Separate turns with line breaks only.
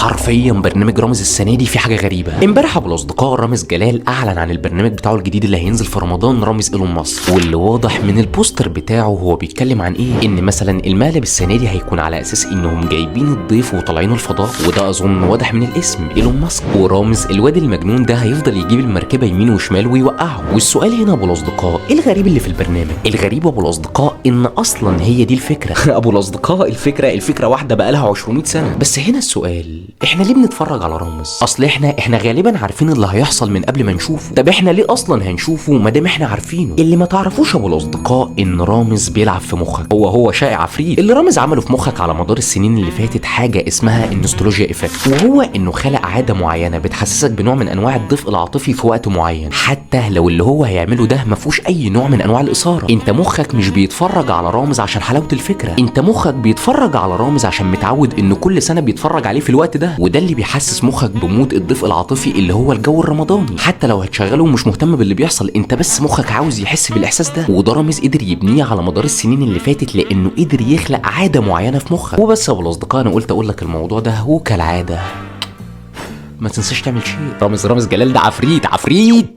حرفيا برنامج رامز السنه دي في حاجه غريبه. امبارح ابو الاصدقاء رامز جلال اعلن عن البرنامج بتاعه الجديد اللي هينزل في رمضان، رامز ايلون ماسك، واللي واضح من البوستر بتاعه هو بيتكلم عن ايه، ان مثلا المقلب السنه دي هيكون على اساس انهم جايبين الضيف وطالعين الفضاء، وده اظن واضح من الاسم ايلون ماسك، ورامز الواد المجنون ده هيفضل يجيب المركبه يمين وشمال ويوقعه. والسؤال هنا ابو الاصدقاء، ايه الغريب اللي في البرنامج؟ الغريب ابو الاصدقاء ان اصلا هي دي الفكره. ابو الاصدقاء الفكره واحده بقالها 200 سنه. بس هنا السؤال، احنا ليه بنتفرج على رامز؟ اصل احنا غالبا عارفين اللي هيحصل من قبل ما نشوفه. طب احنا ليه اصلا هنشوفه ما دام احنا عارفينه؟ اللي ما تعرفوش ابو الاصدقاء ان رامز بيلعب في مخك، هو شائع عفريت. اللي رامز عمله في مخك على مدار السنين اللي فاتت حاجه اسمها النوستالجيا ايفكت، وهو انه خلق عاده معينه بتحسسك بنوع من انواع الدفء العاطفي في وقت معين، حتى لو اللي هو هيعمله ده ما فيهوش اي نوع من انواع الاثاره. انت مخك مش بيتفرج على رامز عشان حلاوه الفكره، انت مخك بيتفرج على رامز عشان متعود انه كل سنه بيتفرج عليه في الوقت ده، وده اللي بيحسس مخك بمود الدفء العاطفي اللي هو الجو الرمضاني. حتى لو هتشغله ومش مهتم باللي بيحصل، انت بس مخك عاوز يحس بالاحساس ده، وده رامز قدر يبنيه على مدار السنين اللي فاتت لانه قدر يخلق عاده معينه في مخك. وبس يا ابو الاصدقاء، انا قلت اقول لك الموضوع ده، وكالعاده ما تنساش تعمل شيء. رامز جلال ده عفريت.